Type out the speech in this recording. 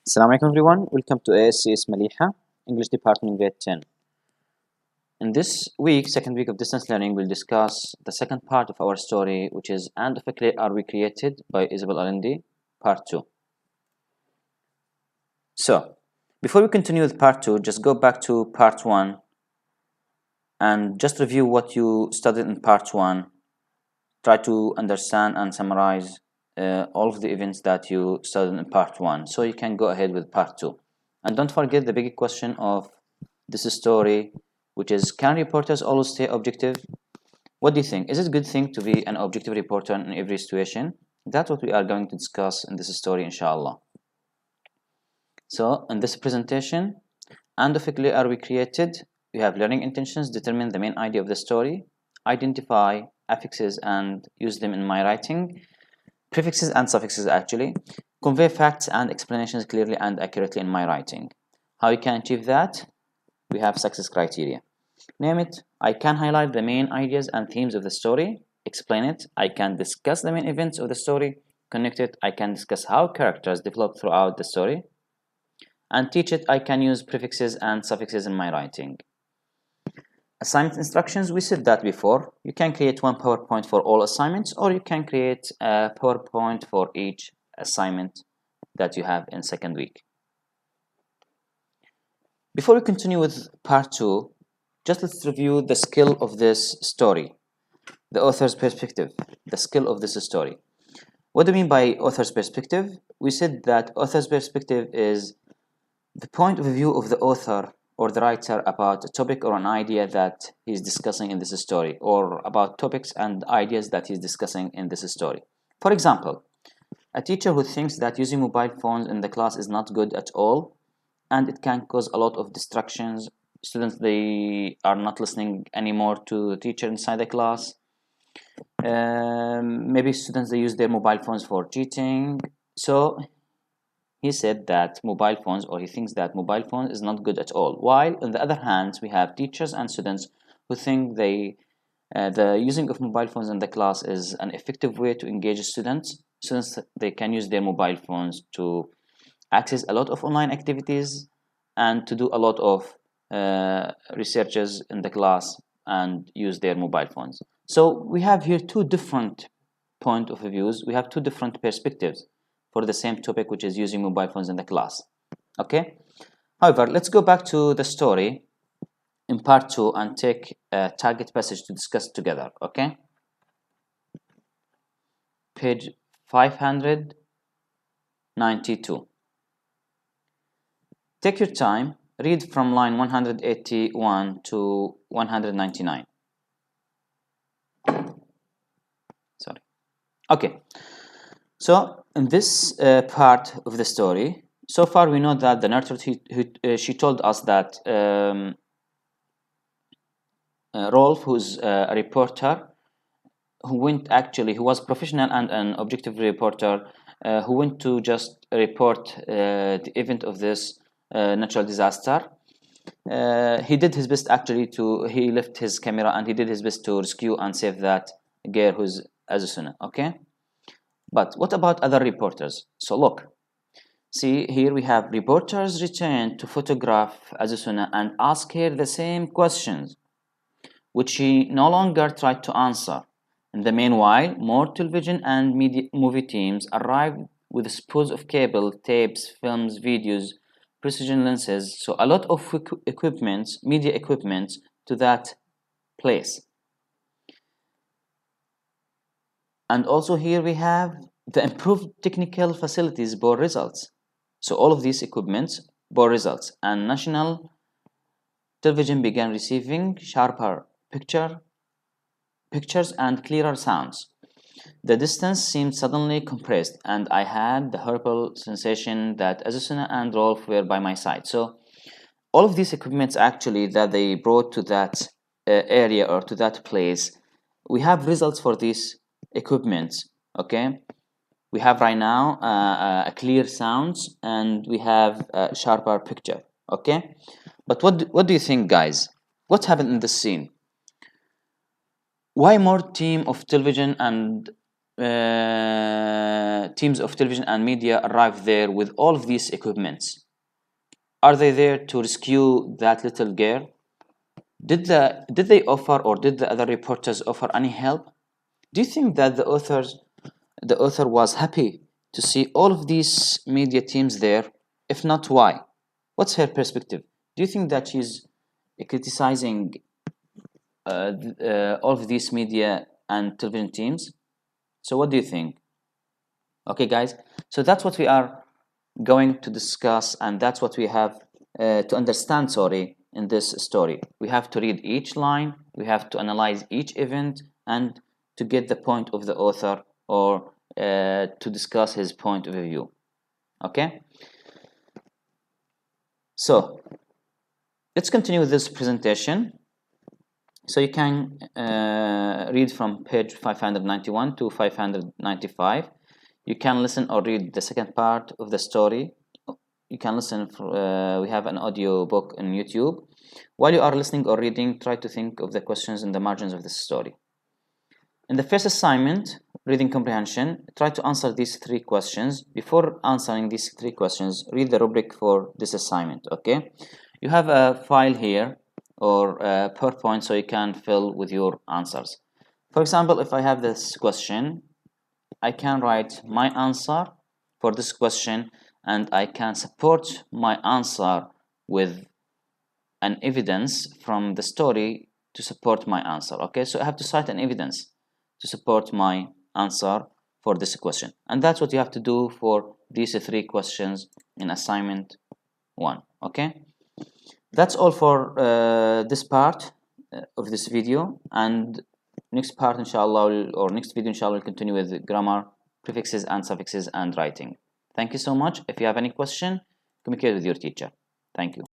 Assalamu alaikum everyone, welcome to ASCS Maliha, English Department Grade 10. In this week, second week of distance learning, we'll discuss the second part of our story, which is And of a Clay Are We Created by Isabel Allende, part 2. So, before we continue with part 2, just go back to part 1 and just review what you studied in part 1. Try to understand and summarize all of the events that you studied in part 1 so you can go ahead with part 2. And don't forget the big question of this story, which is, can reporters always stay objective? What do you think? Is it a good thing to be an objective reporter in every situation? That's what we are going to discuss in this story, inshallah. So in this presentation, and of a Clay Are We Created? We have learning intentions, determine the main idea of the story, identify affixes and use them in my writing, prefixes and suffixes actually, convey facts and explanations clearly and accurately in my writing. How you can achieve that? We have success criteria. Name it. I can highlight the main ideas and themes of the story, explain it. I can discuss the main events of the story, connect it. I can discuss how characters develop throughout the story, and teach it. I can use prefixes and suffixes in my writing. Assignment instructions, we said that before. You can create one PowerPoint for all assignments, or you can create a PowerPoint for each assignment that you have in second week. Before we continue with part 2, just let's review the skill of this story, the author's perspective, the skill of this story. What do we mean by author's perspective? We said that author's perspective is the point of view of the author or the writer about a topic or an idea that he's discussing in this story, or about topics and ideas that he's discussing in this story. For example, a teacher who thinks that using mobile phones in the class is not good at all, and it can cause a lot of distractions. Students, they are not listening anymore to the teacher inside the class. Maybe students, they use their mobile phones for cheating. So he said that mobile phones, or he thinks that mobile phone is not good at all. While on the other hand, we have teachers and students who think the using of mobile phones in the class is an effective way to engage students. Students, they can use their mobile phones to access a lot of online activities and to do a lot of researches in the class and use their mobile phones. So we have here two different point of views. We have two different perspectives for the same topic, which is using mobile phones in the class. Okay. However, let's go back to the story in part 2 and take a target passage to discuss together. Okay. Page 592. Take your time. Read from line 181 to 199. Sorry. Okay. So in this part of the story, so far we know that the narrator, she told us that Rolf, who's a reporter, who was professional and an objective reporter, who went to just report the event of this natural disaster. He did his best actually he left his camera and he did his best to rescue and save that girl who's Azusuna, okay? But what about other reporters? So look, see here we have reporters return to photograph Azusuna and ask her the same questions, which she no longer tried to answer. In the meanwhile, more television and movie teams arrived with spools of cable, tapes, films, videos, precision lenses, so a lot of media equipment to that place. And also here we have the improved technical facilities bore results. So all of these equipments bore results, and national television began receiving sharper pictures and clearer sounds. The distance seemed suddenly compressed, and I had the horrible sensation that Azusuna and Rolf were by my side. So all of these equipments actually that they brought to that area or to that place, we have results for these equipments. Okay, we have right now a clear sounds and we have a sharper picture. Okay, but what do you think, guys? What happened in this scene? Why more team of television and teams of television and media arrived there with all of these equipments. Are they there to rescue that little girl? Did they offer, or did the other reporters offer any help? Do you think that the author was happy to see all of these media teams there? If not, why? What's her perspective? Do you think that she's criticizing all of these media and television teams? So what do you think? Okay, guys. So that's what we are going to discuss, and that's what we have to understand, sorry, in this story. We have to read each line, we have to analyze each event, and to get the point of the author, or to discuss his point of view. Okay? So let's continue with this presentation. So you can read from page 591 to 595. You can listen or read the second part of the story. You can listen, we have an audio book on YouTube. While you are listening or reading, try to think of the questions in the margins of the story. In the first assignment, reading comprehension, try to answer these 3 questions. Before answering these 3 questions, read the rubric for this assignment, okay? You have a file here, or a PowerPoint, so you can fill with your answers. For example, if I have this question, I can write my answer for this question, and I can support my answer with an evidence from the story to support my answer. Okay, so I have to cite an evidence to support my answer for this question, and that's what you have to do for these 3 questions in assignment 1. Okay, that's all for this part of this video, and next part inshallah, or next video inshallah, will continue with grammar, prefixes and suffixes, and writing. Thank you so much. If you have any question, communicate with your teacher. Thank you.